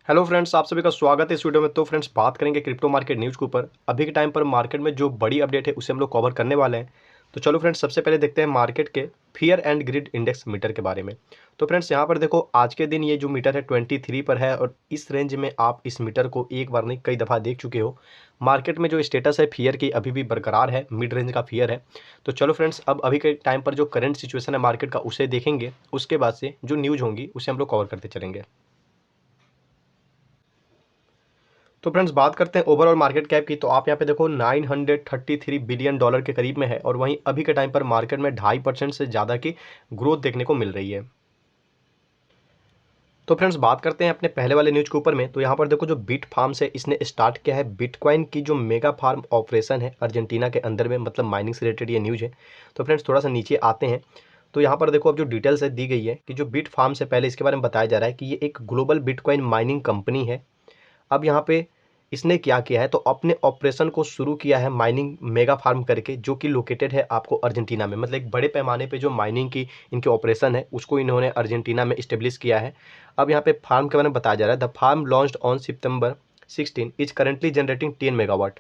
Hello friends, आप सभी का स्वागत है इस वीडियो में। तो फ्रेंड्स, बात करेंगे क्रिप्टो मार्केट न्यूज़ के ऊपर। अभी के टाइम पर मार्केट में जो बड़ी अपडेट है उसे हम लोग कवर करने वाले हैं। तो चलो फ्रेंड्स, सबसे पहले देखते हैं मार्केट के fear and greed index meter के बारे में। तो फ्रेंड्स, यहाँ पर देखो, आज के दिन ये जो मीटर है 23 पर है और इस रेंज में आप इस मीटर को एक बार नहीं कई दफ़ा देख चुके हो। मार्केट में जो स्टेटस है फियर की अभी भी बरकरार है, मिड रेंज का फियर है। तो चलो फ्रेंड्स, अब अभी के टाइम पर जो करंट सिचुएशन है मार्केट का उसे देखेंगे, उसके बाद से जो न्यूज़ होंगी उसे हम लोग कवर करते चलेंगे। तो फ्रेंड्स, बात करते हैं ओवरऑल मार्केट कैप की। तो आप यहाँ पे देखो 933 बिलियन डॉलर के करीब में है और वहीं अभी के टाइम पर मार्केट में 2.5% से ज़्यादा की ग्रोथ देखने को मिल रही है। तो फ्रेंड्स, बात करते हैं अपने पहले वाले न्यूज़ के ऊपर में। तो यहाँ पर देखो, जो बिट फार्म्स है इसने स्टार्ट किया है बिटकॉइन की जो मेगा फार्म ऑपरेशन है अर्जेंटीना के अंदर में, मतलब माइनिंग से रिलेटेड ये न्यूज़ है। तो फ्रेंड्स, थोड़ा सा नीचे आते हैं। तो यहाँ पर देखो, अब जो डिटेल्स है दी गई है कि जो बिट फार्म से पहले इसके बारे में बताया जा रहा है कि ये एक ग्लोबल बिटकॉइन माइनिंग कंपनी है। अब यहाँ पे इसने क्या किया है, तो अपने ऑपरेशन को शुरू किया है माइनिंग मेगा फार्म करके, जो कि लोकेटेड है आपको अर्जेंटीना में। मतलब एक बड़े पैमाने पे जो माइनिंग की इनके ऑपरेशन है उसको इन्होंने अर्जेंटीना में इस्टेब्लिश किया है। अब यहाँ पे फार्म के बारे में बताया जा रहा है, द फार्म लॉन्च्ड ऑन सितंबर 16 इज करेंटली जनरेटिंग 10 मेगावाट।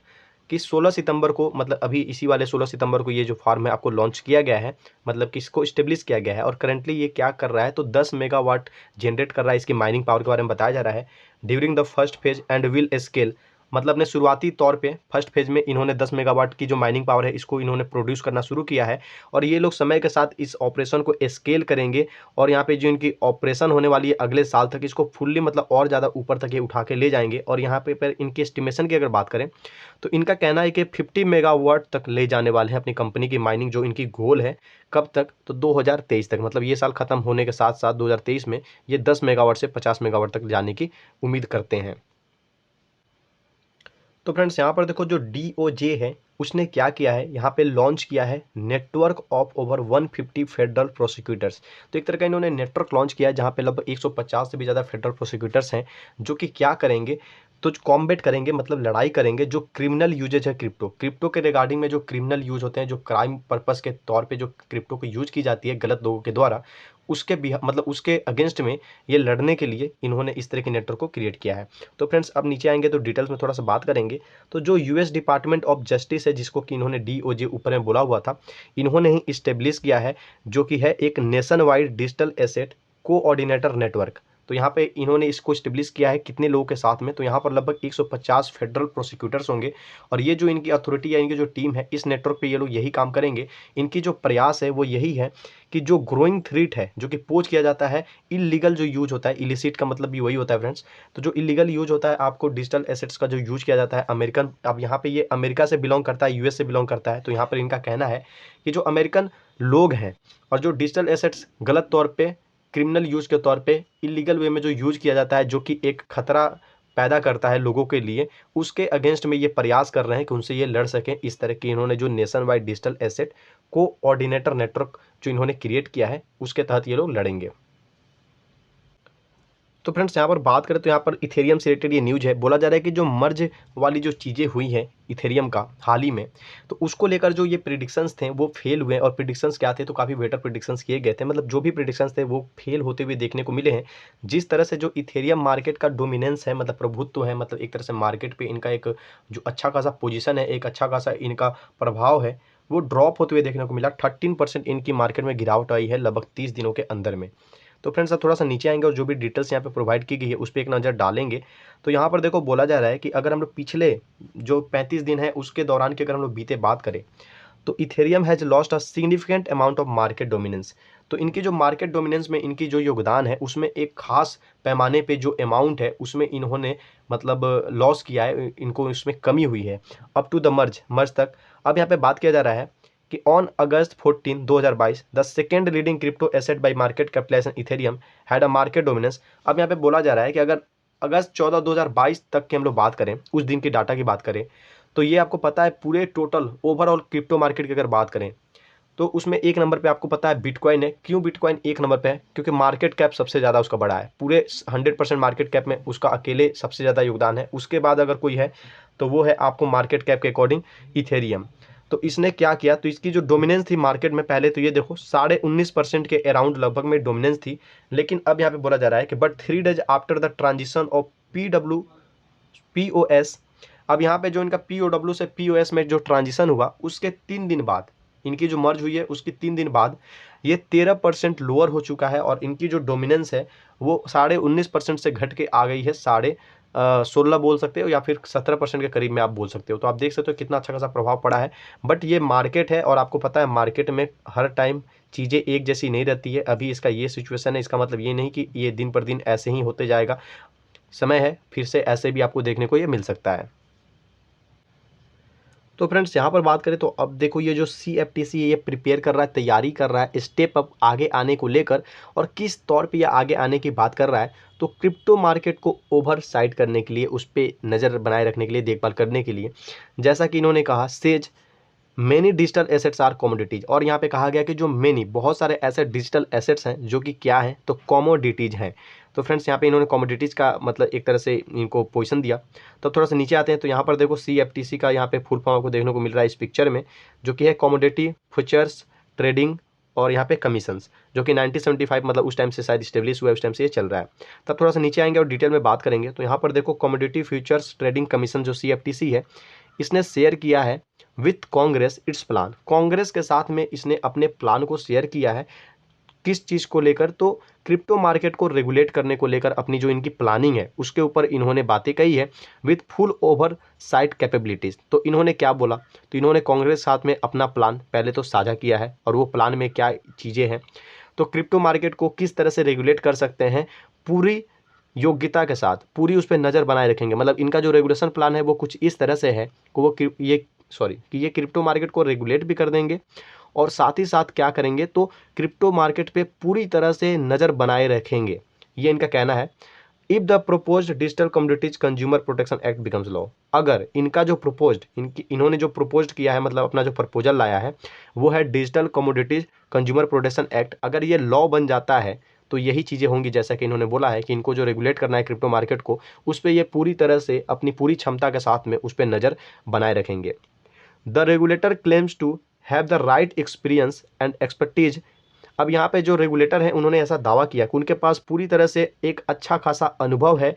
कि 16 सितंबर को, मतलब अभी इसी वाले 16 सितंबर को ये जो फार्म है आपको लॉन्च किया गया है, मतलब कि इसको इस्टेब्लिश किया गया है और करंटली ये क्या कर रहा है, तो 10 मेगावाट जनरेट कर रहा है। इसकी माइनिंग पावर के बारे में बताया जा रहा है during the first phase and will scale. मतलब अपने शुरुआती तौर पे फर्स्ट फेज में इन्होंने 10 मेगावाट की जो माइनिंग पावर है इसको इन्होंने प्रोड्यूस करना शुरू किया है और ये लोग समय के साथ इस ऑपरेशन को स्केल करेंगे और यहाँ पे जो इनकी ऑपरेशन होने वाली है अगले साल तक इसको फुल्ली, मतलब और ज़्यादा ऊपर तक ये उठा के ले जाएंगे। और यहाँ पे पर इनकी एस्टिमेशन की अगर बात करें तो इनका कहना है कि 50 मेगावाट तक ले जाने वाले हैं अपनी कंपनी की माइनिंग। जो इनकी गोल है कब तक, तो 2023 तक, मतलब ये साल खत्म होने के साथ साथ 2023 में ये 10 मेगावाट से 50 मेगावाट तक जाने की उम्मीद करते हैं। तो फ्रेंड्स, यहाँ पर देखो, जो डीओजे है उसने क्या किया है, यहाँ पे लॉन्च किया है network of over 150 federal prosecutors. तो एक तरह का इन्होंने नेटवर्क लॉन्च किया है जहाँ पे लगभग 150 से भी ज़्यादा फेडरल प्रोसिक्यूटर्स हैं, जो कि क्या करेंगे, तो कॉम्बेट करेंगे, मतलब लड़ाई करेंगे जो क्रिमिनल यूजेज है क्रिप्टो क्रिप्टो के रिगार्डिंग में। जो क्रिमिनल यूज होते हैं, जो क्राइम पर्पस के तौर पे जो क्रिप्टो को यूज की जाती है गलत लोगों के द्वारा, उसके मतलब उसके अगेंस्ट में ये लड़ने के लिए इन्होंने इस तरह के नेटवर्क को क्रिएट किया है। तो फ्रेंड्स, अब नीचे आएंगे तो डिटेल्स में थोड़ा सा बात करेंगे। तो जो यूएस डिपार्टमेंट ऑफ जस्टिस है, जिसको कि इन्होंने डीओजे ऊपर में बोला हुआ था, इन्होंने ही इस्टेब्लिश किया है, जो कि है एक nation wide digital asset coordinator network. तो यहाँ पे इन्होंने इसको स्टेब्लिश किया है कितने लोगों के साथ में, तो यहाँ पर लगभग 150 फेडरल प्रोसिक्यूटर्स होंगे और ये जो इनकी अथॉरिटी या इनकी जो टीम है इस नेटवर्क पे ये लोग यही काम करेंगे। इनकी जो प्रयास है वो यही है कि जो ग्रोइंग थ्रेट है, जो कि पोच किया जाता है, इलीगल जो यूज होता है, इलिसिट का मतलब भी वही होता है फ्रेंड्स। तो जो इलीगल यूज होता है आपको डिजिटल एसेट्स का जो यूज किया जाता है अमेरिकन, अब यहाँ पे ये अमेरिका से बिलोंग करता है, यूएस से बिलोंग करता है। तो यहाँ पर इनका कहना है कि जो अमेरिकन लोग हैं और जो डिजिटल एसेट्स गलत तौर पे, क्रिमिनल यूज के तौर पे, इलीगल वे में जो यूज किया जाता है, जो कि एक खतरा पैदा करता है लोगों के लिए, उसके अगेंस्ट में ये प्रयास कर रहे हैं कि उनसे ये लड़ सकें। इस तरह की इन्होंने जो nation wide digital asset coordinator network जो इन्होंने क्रिएट किया है उसके तहत ये लोग लड़ेंगे। तो फ्रेंड्स, यहाँ पर बात करें तो यहाँ पर इथेरियम से रिलेटेड ये न्यूज़ है। बोला जा रहा है कि जो मर्ज वाली जो चीज़ें हुई हैं इथेरियम का हाल ही में, तो उसको लेकर जो ये प्रिडिक्शंस थे वो फेल हुए। और प्रिडिक्शंस क्या थे, तो काफ़ी बेटर प्रिडिक्शंस किए गए थे, मतलब जो भी प्रिडिक्शंस थे वो फेल होते हुए देखने को मिले हैं। जिस तरह से जो इथेरियम मार्केट का डोमिनेंस है, मतलब प्रभुत्व है, मतलब एक तरह से मार्केट पर इनका एक जो अच्छा खासा पोजिशन है, एक अच्छा खासा इनका प्रभाव है, वो ड्रॉप होते हुए देखने को मिला। 13% इनकी मार्केट में गिरावट आई है लगभग 30 दिनों के अंदर में। तो फ्रेंड्स, अब थोड़ा सा नीचे आएंगे और जो भी डिटेल्स यहाँ पे प्रोवाइड की गई है उस पर एक नज़र डालेंगे। तो यहाँ पर देखो, बोला जा रहा है कि अगर हम लोग पिछले जो 35 दिन है उसके दौरान की अगर हम लोग बीते बात करें, तो Ethereum has lost a significant amount of market dominance. तो इनकी जो मार्केट डोमिनेंस में इनकी जो योगदान है उसमें एक खास पैमाने पे जो अमाउंट है उसमें इन्होंने मतलब लॉस किया है, इनको इसमें कमी हुई है अप टू द मर्ज मर्ज तक। अब यहाँ पे बात किया जा रहा है कि on August 14 2022 the second leading crypto asset by market capitalisation Ethereum had a market dominance. अब यहाँ पे बोला जा रहा है कि अगर अगस्त 14 2022 तक की हम लोग बात करें, उस दिन की डाटा की बात करें, तो ये आपको पता है पूरे टोटल ओवरऑल क्रिप्टो मार्केट की अगर बात करें तो उसमें एक नंबर पे आपको पता है बिटकॉइन है। क्यों बिटकॉइन एक नंबर पे है, क्योंकि मार्केट कैप सबसे ज़्यादा उसका बड़ा है, पूरे 100% मार्केट कैप में उसका अकेले सबसे ज़्यादा योगदान है। उसके बाद अगर कोई है तो वो है आपको मार्केट कैप के अकॉर्डिंग इथेरियम। तो इसने क्या किया, तो इसकी जो डोमिनेंस थी मार्केट में पहले, तो ये देखो 19.5% के अराउंड लगभग में डोमिनेंस थी। लेकिन अब यहाँ पे बोला जा रहा है कि but 3 days after the transition of POS। अब यहाँ पे जो इनका POW से POS में जो ट्रांजिशन हुआ उसके 3 दिन बाद, इनकी जो मर्ज हुई है उसके 3 दिन बाद ये 13% लोअर हो चुका है और इनकी जो डोमिनेंस है वो 19.5% से घट के आ गई है 16.5 बोल सकते हो या फिर 17% के करीब में आप बोल सकते हो। तो आप देख सकते हो कितना अच्छा खासा प्रभाव पड़ा है। बट ये मार्केट है और आपको पता है मार्केट में हर टाइम चीज़ें एक जैसी नहीं रहती है। अभी इसका ये सिचुएशन है, इसका मतलब ये नहीं कि ये दिन पर दिन ऐसे ही होते जाएगा। समय है, फिर से ऐसे भी आपको देखने को ये मिल सकता है। तो फ्रेंड्स यहाँ पर बात करें तो अब देखो ये जो CFTC ये प्रिपेयर कर रहा है, तैयारी कर रहा है स्टेप अप आगे आने को लेकर, और किस तौर पे ये आगे आने की बात कर रहा है। तो क्रिप्टो मार्केट को ओवरसाइट करने के लिए, उस पर नज़र बनाए रखने के लिए, देखभाल करने के लिए, जैसा कि इन्होंने कहा says many digital assets are commodities, और यहाँ पे कहा गया कि जो मेनी बहुत सारे ऐसे डिजिटल एसेट्स हैं जो कि क्या हैं, तो कमोडिटीज हैं। तो फ्रेंड्स यहाँ पे इन्होंने कमोडिटीज का मतलब एक तरह से इनको पोजीशन दिया। तो थोड़ा सा नीचे आते हैं तो यहाँ पर देखो CFTC का यहाँ पे फुल फॉर्म आपको देखने को मिल रहा है इस पिक्चर में, जो कि है कमोडिटी फ्यूचर्स ट्रेडिंग, और यहाँ पे कमीशंस, जो कि 1975 मतलब उस टाइम से शायद स्टेब्लिश हुआ है, उस टाइम से ये चल रहा है। तब थोड़ा सा नीचे आएंगे और डिटेल में बात करेंगे। तो यहाँ पर देखो कमोडिटी फ्यूचर्स ट्रेडिंग कमीशन जो CFTC है, इसने शेयर किया है with Congress it's plan, Congress के साथ में इसने अपने प्लान को शेयर किया है। किस चीज़ को लेकर, तो क्रिप्टो मार्केट को रेगुलेट करने को लेकर अपनी जो इनकी प्लानिंग है उसके ऊपर इन्होंने बातें कही है with full over site capabilities. तो इन्होंने क्या बोला, तो इन्होंने कांग्रेस के साथ में अपना प्लान पहले तो साझा किया है, और वो प्लान में क्या चीज़ें हैं, तो क्रिप्टो मार्केट को किस तरह से रेगुलेट कर सकते हैं, पूरी योग्यता के साथ पूरी उस पर नज़र बनाए रखेंगे। मतलब इनका जो रेगुलेशन प्लान है वो कुछ इस तरह से है कि वो ये क्रिप्टो मार्केट को रेगुलेट भी कर देंगे, और साथ ही साथ क्या करेंगे, तो क्रिप्टो मार्केट पे पूरी तरह से नज़र बनाए रखेंगे। ये इनका कहना है। If the proposed digital commodities consumer protection act becomes law, अगर इनका जो इन्होंने जो प्रपोज्ड किया है, मतलब अपना जो प्रपोजल लाया है वो है digital commodities consumer protection act, अगर ये लॉ बन जाता है तो यही चीज़ें होंगी। जैसा कि इन्होंने बोला है कि इनको जो रेगुलेट करना है क्रिप्टो मार्केट को, उस पर ये पूरी तरह से अपनी पूरी क्षमता के साथ में उस पर नज़र बनाए रखेंगे। The regulator claims to have the right experience and expertise. अब यहाँ पे जो रेगुलेटर हैं उन्होंने ऐसा दावा किया कि उनके पास पूरी तरह से एक अच्छा खासा अनुभव है,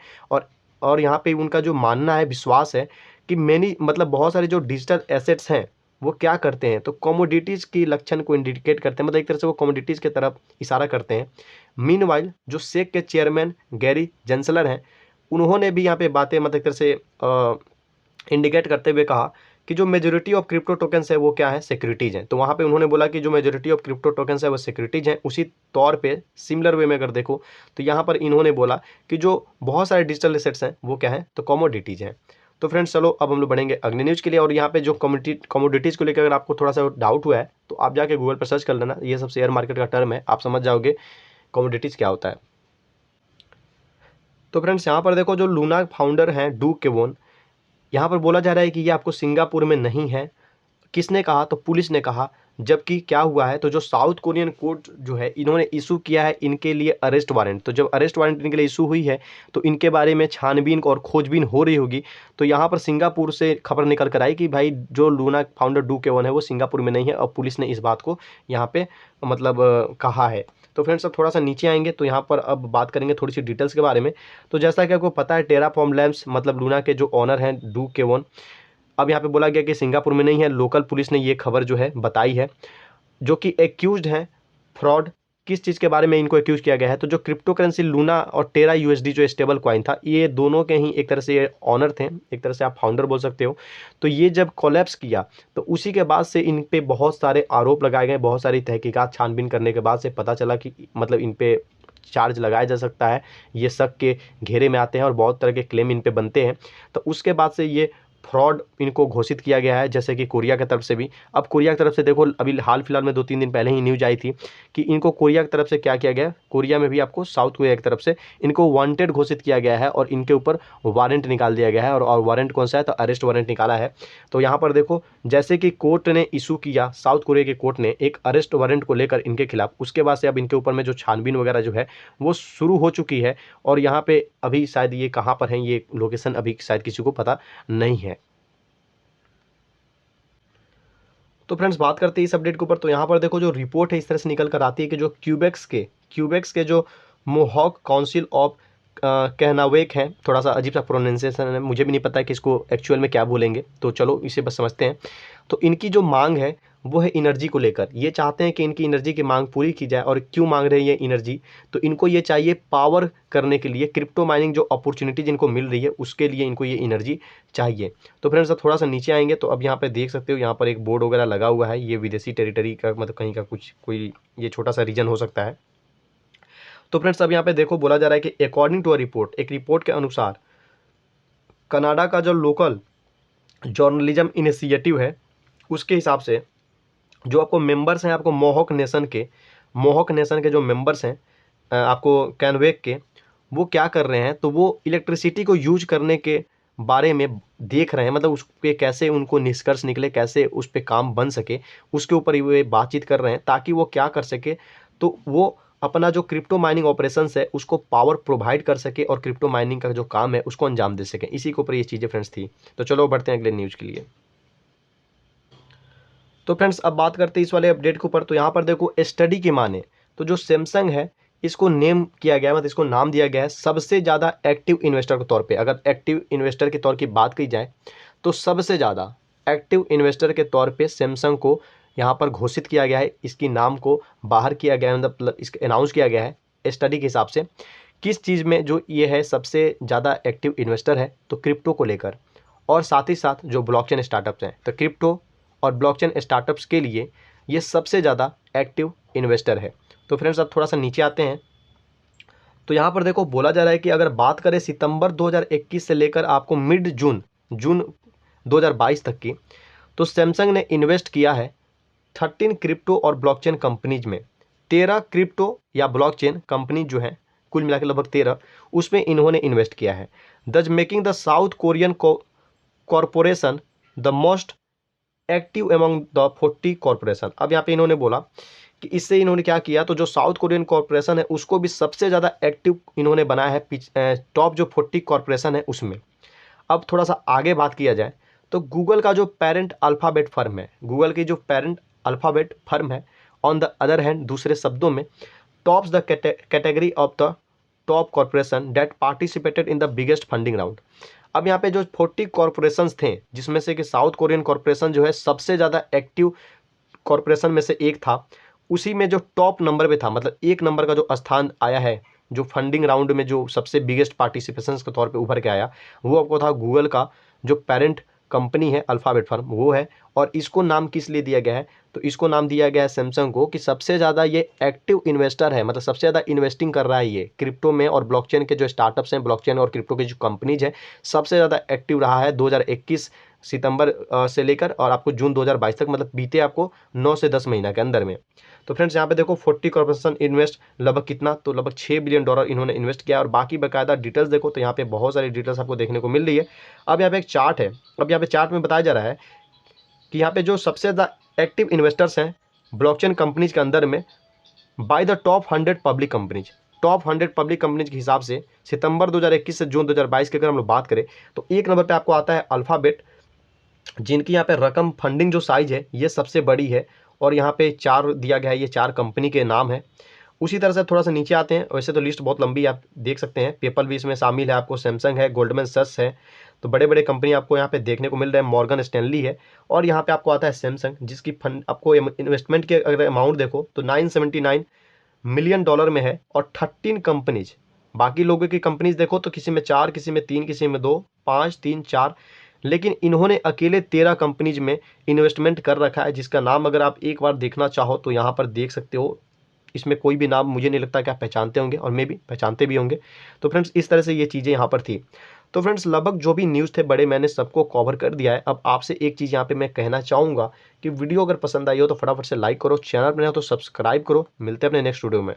और यहाँ पे उनका जो मानना है, विश्वास है कि मैनी मतलब बहुत सारे जो डिजिटल एसेट्स हैं वो क्या करते हैं, तो कमोडिटीज़ की लक्षण को इंडिकेट करते हैं, मतलब एक तरह से वो कमोडिटीज़ की तरफ इशारा करते हैं। मीनवाइल जो सेक के चेयरमैन गैरी जेंसलर हैं, उन्होंने भी यहाँ पे बातें मतलब एक तरह से इंडिकेट करते हुए कहा कि जो मेजोरिटी ऑफ क्रिप्टो टोकन्स है वो क्या है, सिक्योरिटीज़ हैं। तो वहाँ पे उन्होंने बोला कि जो मेजोरिटी ऑफ क्रिप्टो टोकन्स है वो सिक्योरिटीज़ हैं। उसी तौर पे सिमिलर वे में अगर देखो तो यहाँ पर इन्होंने बोला कि जो बहुत सारे डिजिटल एसेट्स हैं वो क्या है, तो कमोडिटीज़ हैं। तो फ्रेंड्स चलो अब हम लोग बढ़ेंगे अगले न्यूज़ के लिए। और यहाँ पे जो कमोडिटीज़ को लेकर अगर आपको थोड़ा सा डाउट हुआ है तो आप जाके गूगल पर सर्च कर लेना, ये सब शेयर मार्केट का टर्म है, आप समझ जाओगे कमोडिटीज़ क्या होता है। तो फ्रेंड्स यहाँ पर देखो जो लूना फाउंडर हैं डू केवोन, यहाँ पर बोला जा रहा है कि ये आपको सिंगापुर में नहीं है। किसने कहा, तो पुलिस ने कहा। जबकि क्या हुआ है, तो जो साउथ कोरियन कोर्ट जो है इन्होंने इशू किया है इनके लिए अरेस्ट वारंट। तो जब अरेस्ट वारंट इनके लिए इशू हुई है तो इनके बारे में छानबीन और खोजबीन हो रही होगी। तो यहाँ पर सिंगापुर से खबर निकल कर आई कि भाई जो लूना फाउंडर डू केवन है वो सिंगापुर में नहीं है, और पुलिस ने इस बात को यहाँ पे मतलब कहा है। तो फ्रेंड्स अब थोड़ा सा नीचे आएंगे तो यहाँ पर अब बात करेंगे थोड़ी सी डिटेल्स के बारे में। तो जैसा कि आपको पता है टेराफॉर्म लैब्स मतलब लूना के जो ऑनर हैं डू केवन, अब यहाँ पे बोला गया कि सिंगापुर में नहीं है। लोकल पुलिस ने ये खबर जो है बताई है, जो कि एक्यूज्ड हैं फ्रॉड। किस चीज़ के बारे में इनको एक्यूज किया गया है, तो जो क्रिप्टो करेंसी लूना और टेरा यूएसडी जो स्टेबल कॉइन था, ये दोनों के ही एक तरह से ये ऑनर थे, एक तरह से आप फाउंडर बोल सकते हो। तो ये जब कोलैप्स किया तो उसी के बाद से इन पे बहुत सारे आरोप लगाए गए, बहुत सारी तहकीकात छानबीन करने के बाद से पता चला कि मतलब इन पे चार्ज लगाया जा सकता है, ये शक के घेरे में आते हैं और बहुत तरह के क्लेम इन पे बनते हैं। तो उसके बाद से ये फ्रॉड इनको घोषित किया गया है, जैसे कि कोरिया की तरफ से भी। अब कोरिया की तरफ से देखो, अभी हाल फिलहाल में 2-3 दिन पहले ही न्यूज आई थी कि इनको कोरिया की तरफ से क्या किया गया, कोरिया में भी आपको साउथ कोरिया की तरफ से इनको वांटेड घोषित किया गया है और इनके ऊपर वारंट निकाल दिया गया है। और वारंट कौन सा है, तो अरेस्ट वारंट निकाला है। तो यहाँ पर देखो जैसे कि कोर्ट ने इशू किया, साउथ कोरिया के कोर्ट ने एक अरेस्ट वारंट को लेकर इनके खिलाफ, उसके बाद से अब इनके ऊपर में जो छानबीन वगैरह जो है वो शुरू हो चुकी है। और यहाँ पे अभी शायद ये कहाँ पर है, ये लोकेशन अभी शायद किसी को पता नहीं है। तो फ्रेंड्स बात करते हैं इस अपडेट के ऊपर। तो यहाँ पर देखो जो रिपोर्ट है इस तरह से निकल कर आती है कि जो क्यूबेक्स के जो मोहॉक काउंसिल ऑफ कहनावेक है, थोड़ा सा अजीब सा प्रोनाउंसिएशन है, मुझे भी नहीं पता है कि इसको एक्चुअल में क्या बोलेंगे, तो चलो इसे बस समझते हैं। तो इनकी जो मांग है वो है एनर्जी को लेकर, ये चाहते हैं कि इनकी एनर्जी की मांग पूरी की जाए। और क्यों मांग रहे हैं ये एनर्जी, तो इनको ये चाहिए पावर करने के लिए, क्रिप्टो माइनिंग जो अपॉर्चुनिटी जिनको मिल रही है उसके लिए इनको ये एनर्जी चाहिए। तो फ्रेंड्स अब थोड़ा सा नीचे आएंगे तो अब यहाँ पे देख सकते हो, यहाँ पर एक बोर्ड वगैरह लगा हुआ है, ये विदेशी टेरिटरी का मतलब कहीं का कुछ कोई ये छोटा सा रीजन हो सकता है। तो फ्रेंड्स अब यहाँ पे देखो बोला जा रहा है कि अकॉर्डिंग टू अ रिपोर्ट, एक रिपोर्ट के अनुसार कनाडा का जो लोकल जर्नलिज्म इनिशिएटिव है उसके हिसाब से जो आपको मेंबर्स हैं, आपको मोहॉक नेशन के जो मेंबर्स हैं आपको कैनवेक के, वो क्या कर रहे हैं, तो वो इलेक्ट्रिसिटी को यूज करने के बारे में देख रहे हैं, मतलब उस पे कैसे उनको निष्कर्ष निकले, कैसे उस पे काम बन सके, उसके ऊपर ये बातचीत कर रहे हैं ताकि वो क्या कर सके, तो वो अपना जो क्रिप्टो माइनिंग ऑपरेशंस है उसको पावर प्रोवाइड कर सके और क्रिप्टो माइनिंग का जो काम है उसको अंजाम दे सके। इसी के ऊपर ये चीज़ें फ्रेंड्स थी। तो चलो बढ़ते हैं अगले न्यूज़ के लिए। तो फ्रेंड्स अब बात करते हैं इस वाले अपडेट के ऊपर। तो यहाँ पर देखो स्टडी के माने तो जो सैमसंग है इसको नेम किया गया है, मतलब इसको नाम दिया गया है सबसे ज़्यादा एक्टिव इन्वेस्टर के तौर पे। अगर एक्टिव इन्वेस्टर के तौर की बात की जाए तो सबसे ज़्यादा एक्टिव इन्वेस्टर के तौर पे सैमसंग को यहाँ पर घोषित किया गया है, इसकी नाम को बाहर किया गया है, मतलब इसका अनाउंस किया गया है स्टडी के हिसाब से। किस चीज़ में जो ये है सबसे ज़्यादा एक्टिव इन्वेस्टर है, तो क्रिप्टो को लेकर, और साथ ही साथ जो ब्लॉकचेन स्टार्टअप्स हैं, तो क्रिप्टो और ब्लॉकचेन स्टार्टअप्स के लिए ये सबसे ज़्यादा एक्टिव इन्वेस्टर है। तो फ्रेंड्स अब थोड़ा सा नीचे आते हैं तो यहाँ पर देखो बोला जा रहा है कि अगर बात करें सितंबर 2021 से लेकर आपको मिड जून 2022 तक की, तो सैमसंग ने इन्वेस्ट किया है 13 क्रिप्टो और ब्लॉकचेन कंपनीज में। 13 क्रिप्टो या ब्लॉकचेन कंपनी जो है कुल मिला के लगभग 13, उसमें इन्होंने इन्वेस्ट किया है, दज making the south Korean corporation the most active among the 40 corporation. अब यहाँ पे इन्होंने बोला कि इससे इन्होंने क्या किया, तो जो साउथ कोरियन कॉरपोरेशन है उसको भी सबसे ज़्यादा एक्टिव इन्होंने बनाया है टॉप जो 40 कॉरपोरेशन है उसमें। अब थोड़ा सा आगे बात किया जाए तो गूगल का जो पेरेंट अल्फ़ाबेट फर्म है, गूगल की जो पेरेंट अल्फ़ाबेट फर्म है, ऑन द अदर हैंड दूसरे शब्दों में tops the category of the top corporation that participated in the biggest funding round. अब यहाँ पे जो 40 कॉरपोरेशंस थे जिसमें से कि साउथ कोरियन कॉरपोरेशन जो है सबसे ज़्यादा एक्टिव कॉरपोरेशन में से एक था, उसी में जो टॉप नंबर पे था, मतलब एक नंबर का जो स्थान आया है, जो फंडिंग राउंड में जो सबसे बिगेस्ट पार्टिसिपेशंस के तौर पे उभर के आया, वो आपको था गूगल का जो पेरेंट कंपनी है अल्फ़ाबेट फर्म वो है। और इसको नाम किस लिए दिया गया है, तो इसको नाम दिया गया है सैमसंग को कि सबसे ज़्यादा ये एक्टिव इन्वेस्टर है, मतलब सबसे ज़्यादा इन्वेस्टिंग कर रहा है ये क्रिप्टो में और ब्लॉकचेन के जो स्टार्टअप्स हैं, ब्लॉकचेन और क्रिप्टो की जो कंपनीज है, सबसे ज़्यादा एक्टिव रहा है 2021 सितंबर से लेकर और आपको जून 2022 तक, मतलब बीते आपको 9 से 10 महीना के अंदर में। तो फ्रेंड्स यहाँ पे देखो 40 कॉर्पोरेशन इन्वेस्ट लगभग कितना, तो लगभग $6 बिलियन इन्होंने इन्वेस्ट किया। और बाकी बाकायदा डिटेल्स देखो तो यहाँ पे बहुत सारी डिटेल्स आपको देखने को मिल रही है। अब यहाँ पे एक चार्ट है, अब यहाँ पे चार्ट में बताया जा रहा है कि यहाँ पे जो सबसे ज़्यादा एक्टिव इन्वेस्टर्स हैं ब्लॉकचेन कंपनीज के अंदर में by the top 100 public companies, top 100 public companies के हिसाब से सितंबर 2021 से जून 2022 की अगर हम लोग बात करें तो एक नंबर पे आपको आता है अल्फ़ाबेट, जिनकी यहाँ पे रकम फंडिंग जो साइज है ये सबसे बड़ी है और यहाँ पे 4 दिया गया है, ये 4 कंपनी के नाम है। उसी तरह से थोड़ा सा नीचे आते हैं, वैसे तो लिस्ट बहुत लंबी आप देख सकते हैं, पेपल भी इसमें शामिल है, आपको सैमसंग है, गोल्डमैन सच है, तो बड़े बड़े कंपनी आपको यहाँ पे देखने को मिल रहे हैं, मॉर्गन स्टैनली है। और यहाँ पे आपको आता है सैमसंग, जिसकी फंड आपको इन्वेस्टमेंट के अगर अमाउंट देखो तो $979 मिलियन में है और 13 कंपनीज। बाकी लोगों की कंपनीज देखो तो किसी में 4, किसी में 3, किसी में 2, 5, 3, 4, लेकिन इन्होंने अकेले 13 कंपनीज में इन्वेस्टमेंट कर रखा है, जिसका नाम अगर आप एक बार देखना चाहो तो यहाँ पर देख सकते हो। इसमें कोई भी नाम मुझे नहीं लगता कि आप पहचानते होंगे और मे भी पहचानते भी होंगे। तो फ्रेंड्स इस तरह से ये चीज़ें यहाँ पर थी। तो फ्रेंड्स लगभग जो भी न्यूज़ थे बड़े मैंने सबको कवर कर दिया है। अब आपसे एक चीज़ यहाँ पे मैं कहना चाहूँगा कि वीडियो अगर पसंद आई हो तो फटाफट से लाइक करो, चैनल पर नए हो तो सब्सक्राइब करो। मिलते हैं अपने नेक्स्ट वीडियो में।